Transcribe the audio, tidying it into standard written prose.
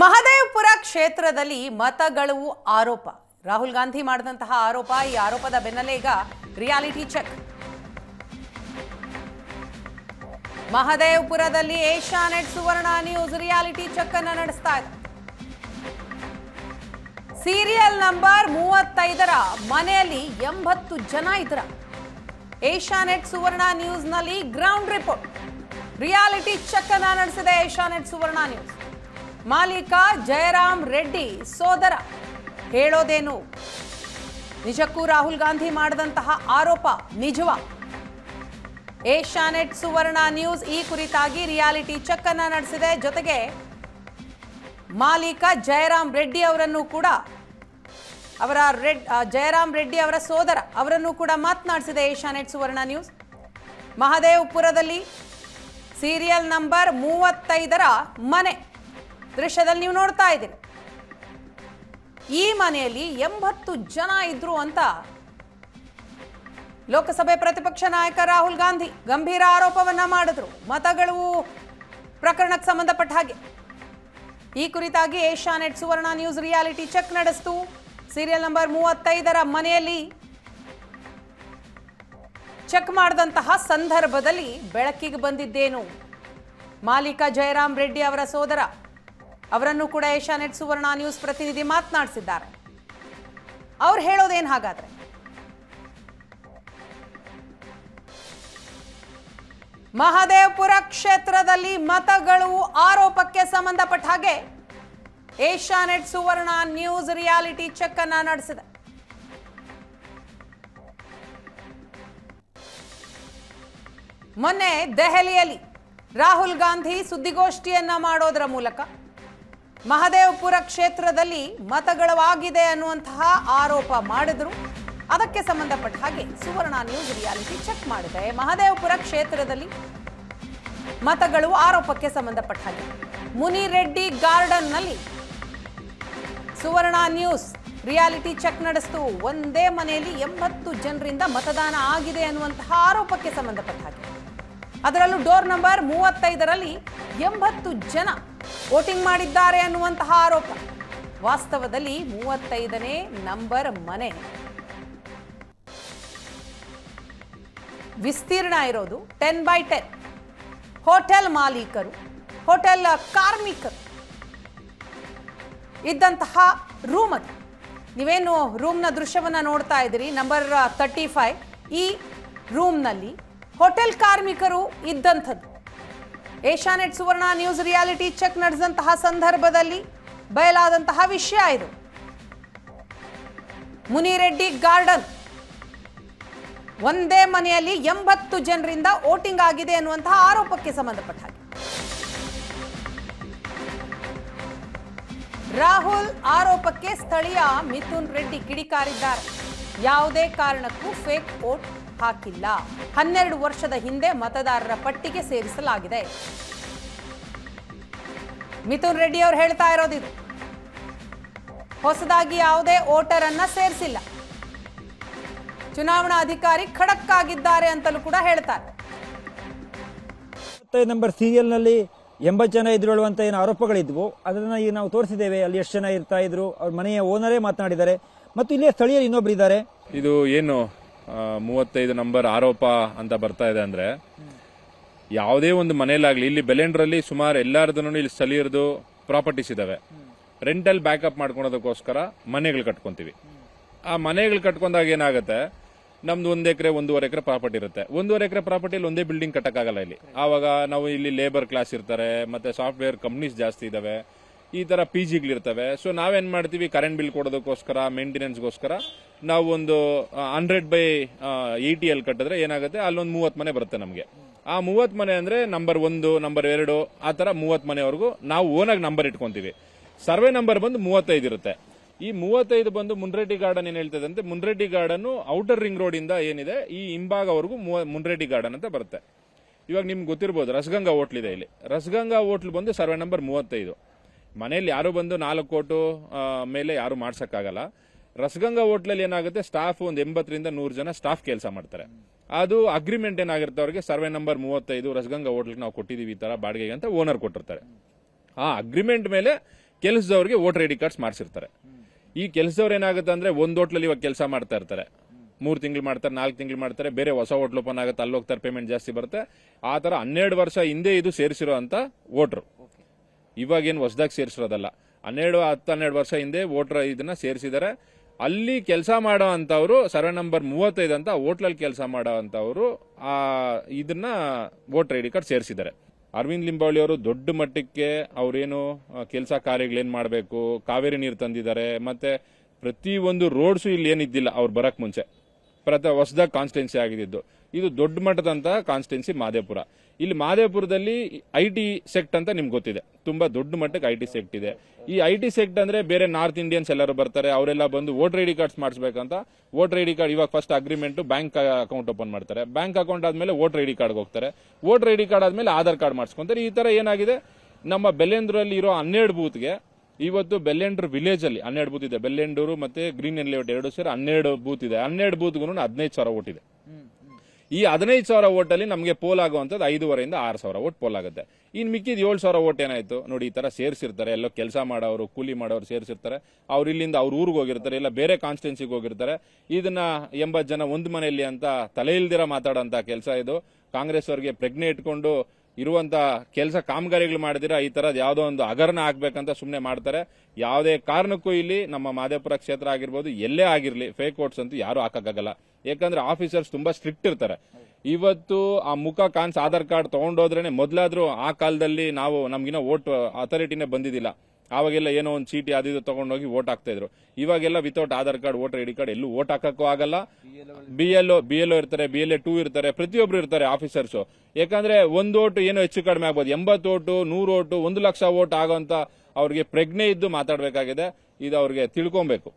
ಮಹದೇವಪುರ ಕ್ಷೇತ್ರದಲ್ಲಿ ಮತಗಳವು ಆರೋಪ. ರಾಹುಲ್ ಗಾಂಧಿ ಮಾಡಿದಂತಹ ಆರೋಪ. ಈ ಆರೋಪದ ಬೆನ್ನಲ್ಲೇ ಈಗ ರಿಯಾಲಿಟಿ ಚೆಕ್. ಮಹದೇವಪುರದಲ್ಲಿ ಏಷ್ಯಾನೆಟ್ ಸುವರ್ಣ ನ್ಯೂಸ್ ರಿಯಾಲಿಟಿ ಚೆಕ್ ಅನ್ನು ನಡೆಸ್ತಾ ಇದೆ. ಸೀರಿಯಲ್ ನಂಬರ್ 35ರ ಮನೆಯಲ್ಲಿ 80 ಜನ ಇದ್ರ. ಏಷ್ಯಾನೆಟ್ ಸುವರ್ಣ ನ್ಯೂಸ್ ನಲ್ಲಿ ಗ್ರೌಂಡ್ ರಿಪೋರ್ಟ್ ರಿಯಾಲಿಟಿ ಚೆಕ್ ಅನ್ನು ನಡೆಸಿದೆ ಏಷ್ಯಾನೆಟ್ ಸುವರ್ಣ ನ್ಯೂಸ್. ಮಾಲೀಕ ಜಯರಾಮ್ ರೆಡ್ಡಿ ಸೋದರ ಹೇಳೋದೇನು? ನಿಜಕ್ಕೂ ರಾಹುಲ್ ಗಾಂಧಿ ಮಾಡಿದಂತಹ ಆರೋಪ ನಿಜವಾ? ಏಷ್ಯಾನೆಟ್ ಸುವರ್ಣ ನ್ಯೂಸ್ ಈ ಕುರಿತಾಗಿ ರಿಯಾಲಿಟಿ ಚೆಕ್ ಅನ್ನ ನಡೆಸಿದೆ. ಜೊತೆಗೆ ಮಾಲೀಕ ಜಯರಾಮ್ ರೆಡ್ಡಿ ಅವರನ್ನು ಕೂಡ ಜಯರಾಮ್ ರೆಡ್ಡಿ ಅವರ ಸೋದರ ಅವರನ್ನು ಕೂಡ ಮಾತನಾಡಿಸಿದೆ ಏಷ್ಯಾನೆಟ್ ಸುವರ್ಣ ನ್ಯೂಸ್. ಮಹದೇವಪುರದಲ್ಲಿ ಸೀರಿಯಲ್ ನಂಬರ್ 35ರ ಮನೆ ದೃಶ್ಯದಲ್ಲಿ ನೀವು ನೋಡ್ತಾ ಇದ್ದೀರಿ. ಈ ಮನೆಯಲ್ಲಿ 80 ಜನ ಇದ್ರು ಅಂತ ಲೋಕಸಭೆ ಪ್ರತಿಪಕ್ಷ ನಾಯಕ ರಾಹುಲ್ ಗಾಂಧಿ ಗಂಭೀರ ಆರೋಪವನ್ನ ಮಾಡಿದ್ರು. ಮತಗಳು ಪ್ರಕರಣಕ್ಕೆ ಸಂಬಂಧಪಟ್ಟ ಹಾಗೆ ಈ ಕುರಿತಾಗಿ ಏಷ್ಯಾನೆಟ್ ಸುವರ್ಣ ನ್ಯೂಸ್ ರಿಯಾಲಿಟಿ ಚೆಕ್ ನಡೆಸಿತು. ಸೀರಿಯಲ್ ನಂಬರ್ 35ರ ಮನೆಯಲ್ಲಿ ಚೆಕ್ ಮಾಡಿದಂತಹ ಸಂದರ್ಭದಲ್ಲಿ ಬೆಳಕಿಗೆ ಬಂದಿದ್ದೇನು? ಮಾಲೀಕ ಜಯರಾಮ್ ರೆಡ್ಡಿ ಅವರ ಸೋದರ ಅವರನ್ನು ಕೂಡ ಏಷ್ಯಾನೆಟ್ ಸುವರ್ಣ ನ್ಯೂಸ್ ಪ್ರತಿನಿಧಿ ಮಾತನಾಡಿಸಿದ್ದಾರೆ. ಅವ್ರು ಹೇಳೋದೇನು ಹಾಗಾದ್ರೆ? ಮಹದೇವಪುರ ಕ್ಷೇತ್ರದಲ್ಲಿ ಮತಗಳು ಆರೋಪಕ್ಕೆ ಸಂಬಂಧಪಟ್ಟ ಹಾಗೆ ಏಷ್ಯಾನೆಟ್ ಸುವರ್ಣ ನ್ಯೂಸ್ ರಿಯಾಲಿಟಿ ಚೆಕ್ ಅನ್ನ ನಡೆಸಿದೆ. ಮೊನ್ನೆ ದೆಹಲಿಯಲ್ಲಿ ರಾಹುಲ್ ಗಾಂಧಿ ಸುದ್ದಿಗೋಷ್ಠಿಯನ್ನ ಮಾಡೋದರ ಮೂಲಕ ಮಹದೇವಪುರ ಕ್ಷೇತ್ರದಲ್ಲಿ ಮತಗಳವಾಗಿದೆ ಅನ್ನುವಂತಹ ಆರೋಪ ಮಾಡಿದ್ರು. ಅದಕ್ಕೆ ಸಂಬಂಧಪಟ್ಟ ಹಾಗೆ ಸುವರ್ಣ ನ್ಯೂಸ್ ರಿಯಾಲಿಟಿ ಚೆಕ್ ಮಾಡಿದೆ. ಮಹದೇವಪುರ ಕ್ಷೇತ್ರದಲ್ಲಿ ಮತಗಳು ಆರೋಪಕ್ಕೆ ಸಂಬಂಧಪಟ್ಟ ಹಾಗೆ ಮುನಿರೆಡ್ಡಿ ಗಾರ್ಡನ್ ನಲ್ಲಿ ಸುವರ್ಣ ನ್ಯೂಸ್ ರಿಯಾಲಿಟಿ ಚೆಕ್ ನಡೆಸಿತು. ಒಂದೇ ಮನೆಯಲ್ಲಿ 80 ಜನರಿಂದ ಮತದಾನ ಆಗಿದೆ ಅನ್ನುವಂತಹ ಆರೋಪಕ್ಕೆ ಸಂಬಂಧಪಟ್ಟ ಹಾಗೆ, ಅದರಲ್ಲೂ ಡೋರ್ ನಂಬರ್ 35ರಲ್ಲಿ 80 ಜನ ವೋಟಿಂಗ್ ಮಾಡಿದ್ದಾರೆ ಅನ್ನುವಂತಹ ಆರೋಪ. ವಾಸ್ತವದಲ್ಲಿ 35ನೇ ನಂಬರ್ ಮನೆ ವಿಸ್ತೀರ್ಣ ಇರೋದು 10x10. ಹೋಟೆಲ್ ಮಾಲೀಕರು, ಹೋಟೆಲ್ ಕಾರ್ಮಿಕರು ಇದ್ದಂತಹ ರೂಮ್ ಅದು. ನೀವೇನು ರೂಮ್ನ ದೃಶ್ಯವನ್ನ ನೋಡ್ತಾ ಇದ್ದೀರಿ, ನಂಬರ್ 35. ಈ ರೂಮ್ನಲ್ಲಿ ಹೋಟೆಲ್ ಕಾರ್ಮಿಕರು ಇದ್ದಂಥದ್ದು. ಏಷ್ಯಾನೆಟ್ ಸುವರ್ಣ ನ್ಯೂಸ್ ರಿಯಾಲಿಟಿ ಚೆಕ್ ನಡೆಸಿದಂತಹ ಸಂದರ್ಭದಲ್ಲಿ ಬಯಲಾದಂತಹ ವಿಷಯ ಇದು. ಮುನಿರೆಡ್ಡಿ ಗಾರ್ಡನ್ ಒಂದೇ ಮನೆಯಲ್ಲಿ 80 ಜನರಿಂದ ವೋಟಿಂಗ್ ಆಗಿದೆ ಅನ್ನುವಂತಹ ಆರೋಪಕ್ಕೆ ಸಂಬಂಧಪಟ್ಟ ಹಾಗೆ ರಾಹುಲ್ ಆರೋಪಕ್ಕೆ ಸ್ಥಳೀಯ ಮಿಥುನ್ ರೆಡ್ಡಿ ಕಿಡಿಕಾರಿದ್ದಾರೆ. ಯಾವುದೇ ಕಾರಣಕ್ಕೂ ಫೇಕ್ ವೋಟ್ ಹಾಕಿಲ್ಲ. 12 ವರ್ಷದ ಹಿಂದೆ ಮತದಾರರ ಪಟ್ಟಿಗೆ ಸೇರಿಸಲಾಗಿದೆ. ಮಿಥುನ್ ರೆಡ್ಡಿ ಅವರು ಹೇಳ್ತಾ ಇರೋದಿದು. ಹೊಸದಾಗಿ ಯಾವುದೇ ವೋಟರ್ ಅನ್ನ ಸೇರಿಸಿಲ್ಲ. ಚುನಾವಣಾ ಅಧಿಕಾರಿ ಖಡಕ್ ಆಗಿದ್ದಾರೆ ಅಂತಲೂ ಕೂಡ ಹೇಳ್ತಾರೆ. ನಂಬರ್ ಸೀರಿಯಲ್ ನಲ್ಲಿ 80 ಜನ ಇದ್ರು ಹೇಳುವಂತ ಏನು ಆರೋಪಗಳಿದ್ವು ಅದನ್ನ ಈಗ ನಾವು ತೋರಿಸಿದ್ದೇವೆ. ಅಲ್ಲಿ ಎಷ್ಟು ಜನ ಇರ್ತಾ ಇದ್ರು, ಅವ್ರ ಮನೆಯ ಓನರೇ ಮಾತನಾಡಿದ್ದಾರೆ. ಮತ್ತು ಇಲ್ಲಿ ಸ್ಥಳೀಯರು ಇನ್ನೊಬ್ರು ಇದ್ದಾರೆ. ಇದು ಏನು 35 ನಂಬರ್ ಆರೋಪ ಅಂತ ಬರ್ತಾ ಇದೆ ಅಂದ್ರೆ, ಯಾವುದೇ ಒಂದು ಮನೆಯಲ್ಲಾಗ್ಲಿ, ಇಲ್ಲಿ ಬೆಲೆಂಡ್ರಲ್ಲಿ ಸುಮಾರು ಎಲ್ಲಾರ್ದು ಇಲ್ಲಿ ಸ್ಥಳೀಯರದು ಪ್ರಾಪರ್ಟೀಸ್ ಇದಾವೆ. ರೆಂಟಲ್ ಬ್ಯಾಕಪ್ ಮಾಡ್ಕೊಳೋದಕ್ಕೋಸ್ಕರ ಮನೆಗಳು ಕಟ್ಕೊಂತೀವಿ. ಆ ಮನೆಗಳು ಕಟ್ಕೊಂಡಾಗ ಏನಾಗುತ್ತೆ, ನಮ್ದು 1 ಎಕರೆ 1.5 ಎಕರೆ ಪ್ರಾಪರ್ಟಿ ಇರುತ್ತೆ. 1.5 ಎಕರೆ ಪ್ರಾಪರ್ಟಿಯಲ್ಲಿ ಒಂದೇ ಬಿಲ್ಡಿಂಗ್ ಕಟ್ಟಕ್ಕಾಗಲ್ಲ. ಇಲ್ಲಿ ಆವಾಗ ನಾವು ಇಲ್ಲಿ ಲೇಬರ್ ಕ್ಲಾಸ್ ಇರ್ತಾರೆ, ಮತ್ತೆ ಸಾಫ್ಟ್ವೇರ್ ಕಂಪ್ನೀಸ್ ಜಾಸ್ತಿ ಇದಾವೆ, ಈ ತರ PGಗಳಿರ್ತವೆ. ಸೊ ನಾವೇನ್ ಮಾಡ್ತೀವಿ, ಕರೆಂಟ್ ಬಿಲ್ ಕೊಡೋದಕ್ಕೋಸ್ಕರ, ಮೇಂಟೆನೆನ್ಸ್ಗೋಸ್ಕರ ನಾವು ಒಂದು 100/80 ಕಟ್ಟಿದ್ರೆ ಏನಾಗುತ್ತೆ, ಅಲ್ಲೊಂದು 30 ಮನೆ ಬರುತ್ತೆ ನಮಗೆ. ಆ 30 ಮನೆ ಅಂದ್ರೆ ನಂಬರ್ 1, ನಂಬರ್ 2 ಆ ತರ 30 ಮನೆವರೆಗೂ ನಾವು ಓನಾಗಿ ನಂಬರ್ ಇಟ್ಕೊಂತೀವಿ. ಸರ್ವೆ ನಂಬರ್ ಬಂದು 35 ಇರುತ್ತೆ. ಈ 35 ಬಂದು ಮುನ್ರೆಡ್ಡಿ ಗಾರ್ಡನ್ ಏನ್ ಹೇಳ್ತದೆ ಅಂದ್ರೆ, Munreddy garden outer ring road ಇಂದ ಏನಿದೆ ಈ ಹಿಂಭಾಗವರೆಗೂ ಮುನ್ರೆಡ್ಡಿ ಗಾರ್ಡನ್ ಅಂತ ಬರುತ್ತೆ. ಇವಾಗ ನಿಮ್ಗೆ ಗೊತ್ತಿರಬಹುದು, ರಸಗಂಗಾ ಹೋಟ್ಲ್ ಇದೆ ಇಲ್ಲಿ. ರಸಗಂಗಾ ಹೋಟ್ಲ್ ಬಂದು ಸರ್ವೆ ನಂಬರ್ 35. ಮನೆಯಲ್ಲಿ ಯಾರು ಬಂದು 4 ಕೋಟು ಮೇಲೆ ಯಾರು ಮಾಡ್ಸಕ್ಕಾಗಲ್ಲ. ರಸಗಂಗಾ ಹೋಟ್ಲಲ್ಲಿ ಏನಾಗುತ್ತೆ, ಸ್ಟಾಫ್ ಒಂದು 80ರಿಂದ 100 ಜನ ಸ್ಟಾಫ್ ಕೆಲಸ ಮಾಡ್ತಾರೆ. ಅದು ಅಗ್ರಿಮೆಂಟ್ ಏನಾಗಿರುತ್ತೆ ಅವರಿಗೆ, ಸರ್ವೆ ನಂಬರ್ 35 ರಸಗಂಗಾ ಹೋಟ್ಲಿಗೆ ನಾವು ಕೊಟ್ಟಿದೀವಿ ಈ ತರ ಬಾಡಿಗೆಗೆ ಅಂತ ಓನರ್ ಕೊಟ್ಟಿರ್ತಾರೆ. ಆ ಅಗ್ರಿಮೆಂಟ್ ಮೇಲೆ ಕೆಲಸದವ್ರಿಗೆ ವೋಟರ್ ಐ ಡಿ ಕಾರ್ಡ್ಸ್ ಮಾಡಿಸಿರ್ತಾರೆ. ಈ ಕೆಲಸದವ್ರು ಏನಾಗುತ್ತೆ ಅಂದ್ರೆ ಒಂದು ಹೋಟ್ಲಲ್ಲಿ ಇವಾಗ ಕೆಲಸ ಮಾಡ್ತಾ ಇರ್ತಾರೆ, 3 ತಿಂಗಳು ಮಾಡ್ತಾರೆ, 4 ತಿಂಗಳು ಮಾಡ್ತಾರೆ, ಬೇರೆ ಹೊಸ ಹೋಟ್ಲ್ ಓಪನ್ ಆಗುತ್ತೆ, ಅಲ್ಲಿ ಹೋಗ್ತಾರೆ, ಪೇಮೆಂಟ್ ಜಾಸ್ತಿ ಬರುತ್ತೆ. ಆ ತರ 12 ವರ್ಷ ಹಿಂದೆ ಇದು ಸೇರಿಸಿರೋ ಅಂತ ವೋಟರ್, ಇವಾಗೇನು ಹೊಸದಾಗಿ ಸೇರಿಸಿರೋದಲ್ಲ. 12 ವರ್ಷ ಹಿಂದೆ ವೋಟರ್ ಇದನ್ನ ಸೇರಿಸಿದ್ದಾರೆ. ಅಲ್ಲಿ ಕೆಲಸ ಮಾಡೋ ಅಂತವ್ರು ಸರ್ವೆ ನಂಬರ್ 35 ಅಂತ ಹೋಟ್ಲಲ್ಲಿ ಕೆಲಸ ಮಾಡೋ ಅಂತವ್ರು ಇದನ್ನ ವೋಟರ್ ಐ ಡಿ ಕಾರ್ಡ್ ಸೇರಿಸಿದ್ದಾರೆ. ಅರವಿಂದ್ ಲಿಂಬಾವಳಿ ಅವರು ದೊಡ್ಡ ಮಟ್ಟಕ್ಕೆ ಅವ್ರೇನು ಕೆಲಸ ಕಾರ್ಯಗಳೇನ್ ಮಾಡಬೇಕು, ಕಾವೇರಿ ನೀರು ತಂದಿದ್ದಾರೆ, ಮತ್ತೆ ಪ್ರತಿ ಒಂದು ರೋಡ್ಸು ಇಲ್ಲಿ ಏನಿದ್ದಿಲ್ಲ ಅವ್ರು ಬರಕ್ ಮುಂಚೆ, ಹೊಸದಾಗಿ ಕಾನ್ಸ್ಟಿಟ್ಯೂನ್ಸಿ ಆಗಿದ್ದು. ಇದು ದೊಡ್ಡ ಮಟ್ಟದಂತ ಕಾನ್ಸ್ಟಿಟ್ಯೂನ್ಸಿ ಮಾದೇಪುರ. ಇಲ್ಲಿ ಮಾದೇಪುರದಲ್ಲಿ IT ಸೆಕ್ಟ್ ಅಂತ ನಿಮ್ಗೆ ಗೊತ್ತಿದೆ, ತುಂಬಾ ದೊಡ್ಡ ಮಟ್ಟಕ್ಕೆ IT ಸೆಕ್ಟ್ ಇದೆ. ಈ IT ಸೆಕ್ಟ್ ಅಂದ್ರೆ ಬೇರೆ ನಾರ್ತ್ ಇಂಡಿಯನ್ಸ್ ಎಲ್ಲರೂ ಬರ್ತಾರೆ, ಅವರೆಲ್ಲ ಬಂದು ವೋಟರ್ ಐ ಡಿ ಕಾರ್ಡ್ಸ್ ಮಾಡಿಸ್ಬೇಕಂತ ವೋಟರ್ ಐ ಡಿ ಕಾರ್ಡ್ ಇವಾಗ first agreement bank account open ಮಾಡ್ತಾರೆ, ಬ್ಯಾಂಕ್ ಅಕೌಂಟ್ ಆದ್ಮೇಲೆ ವೋಟರ್ ಐ ಡಿ ಕಾರ್ಡ್ ಹೋಗ್ತಾರೆ, ವೋಟರ್ ಐ ಡಿ ಕಾರ್ಡ್ ಆದ್ಮೇಲೆ ಆಧಾರ್ ಕಾರ್ಡ್ ಮಾಡಿಸ್ಕೊಂತಾರೆ. ಈ ತರ ಏನಾಗಿದೆ, ನಮ್ಮ ಬೆಲ್ಲೆಂದ್ರಲ್ಲಿ ಇರೋ 12 ಬೂತ್ಗೆ ಇವತ್ತು ಬೆಲ್ಲೆಂಡ್ರು ವಿಲೇಜ್ ಅಲ್ಲಿ 12 ಬೂತ್ ಇದೆ. ಬೆಲ್ಲೆಂಡೂರು ಮತ್ತೆ ಗ್ರೀನ್ ಲೇಔಟ್ 2 ಸೇರಿ 12 ಬೂತ್ ಇದೆ. 12 ಬೂತ್ಗೂ 15,000 ವೋಟ್ ಇದೆ. ಈ 15,000 ವೋಟ್ ಅಲ್ಲಿ ನಮಗೆ ಪೋಲ್ ಆಗುವಂತದ್ದು 5,500 6,000 ವೋಟ್ ಪೋಲ್ ಆಗುತ್ತೆ. ಇನ್ ಮಿಕ್ಕಿದ 7,000 ವೋಟ್ ಏನಾಯ್ತು ನೋಡಿ, ಈ ತರ ಸೇರಿಸಿರ್ತಾರೆ, ಎಲ್ಲೋ ಕೆಲಸ ಮಾಡೋರು, ಕೂಲಿ ಮಾಡೋರು ಸೇರಿಸಿರ್ತಾರೆ. ಅವ್ರು ಇಲ್ಲಿಂದ ಅವ್ರ ಊರಿಗೆ ಹೋಗಿರ್ತಾರೆ, ಇಲ್ಲ ಬೇರೆ ಕಾನ್ಸ್ಟಿಟ್ಯೂನ್ಸಿಗೆ ಹೋಗಿರ್ತಾರೆ. ಇದನ್ನ 80 ಜನ ಒಂದು ಮನೆಯಲ್ಲಿ ಅಂತ ತಲೆ ಇಲ್ದಿರ ಮಾತಾಡೋಂತ ಕೆಲಸ ಇದು. ಕಾಂಗ್ರೆಸ್ ಅವರಿಗೆ ಪ್ರಜ್ಞೆ ಇಟ್ಕೊಂಡು ಇರುವಂತ ಕೆಲಸ ಕಾಮಗಾರಿಗಳು ಮಾಡಿದಿರ ಈ ತರದ್ ಯಾವ್ದೋ ಒಂದು ಹಗರಣ ಆಗ್ಬೇಕಂತ ಸುಮ್ನೆ ಮಾಡ್ತಾರೆ. ಯಾವುದೇ ಕಾರಣಕ್ಕೂ ಇಲ್ಲಿ ನಮ್ಮ ಮಾದೇಪುರ ಕ್ಷೇತ್ರ ಆಗಿರ್ಬೋದು, ಎಲ್ಲೇ ಆಗಿರ್ಲಿ ಫೇಕ್ ವೋಟ್ಸ್ ಅಂತೂ ಯಾರು ಹಾಕಕ್ಕಾಗಲ್ಲ. ಯಾಕಂದ್ರೆ ಆಫೀಸರ್ಸ್ ತುಂಬಾ ಸ್ಟ್ರಿಕ್ಟ್ ಇರ್ತಾರೆ. ಇವತ್ತು ಆ ಮುಖ ಕಾನ್ಸ್ ಆಧಾರ್ ಕಾರ್ಡ್ ತಗೊಂಡೋದ್ರೇನೆ, ಮೊದ್ಲಾದ್ರೂ ಆ ಕಾಲದಲ್ಲಿ ನಾವು ನಮ್ಗಿನ ವೋಟ್ ಅಥಾರಿಟಿನೇ ಬಂದಿದ್ದಿಲ್ಲ, ಆವಾಗೆಲ್ಲ ಏನೋ ಒಂದು ಚೀಟಿ ಅದು ತಗೊಂಡೋಗಿ ವೋಟ್ ಹಾಕ್ತಾ ಇದ್ರು. ಇವಾಗೆಲ್ಲ without Aadhaar card voter I D card ಎಲ್ಲೂ ವೋಟ್ ಹಾಕಕ್ಕೂ ಆಗಲ್ಲ. BLO ಇರ್ತಾರೆ, BLA 2 ಇರ್ತಾರೆ, ಪ್ರತಿಯೊಬ್ರು ಇರ್ತಾರೆ ಆಫೀಸರ್ಸ್. ಯಾಕಂದ್ರೆ ಒಂದು ಓಟು ಏನೋ ಹೆಚ್ಚು ಕಡಿಮೆ ಆಗ್ಬೋದು, 80 ಓಟು 100 ಓಟು 1 ಲಕ್ಷ ವೋಟ್ ಆಗೋಂತ ಅವ್ರಿಗೆ ಪ್ರಜ್ಞೆ ಇದ್ದು ಮಾತಾಡಬೇಕಾಗಿದೆ. ಇದು ಅವ್ರಿಗೆ ತಿಳ್ಕೊಬೇಕು.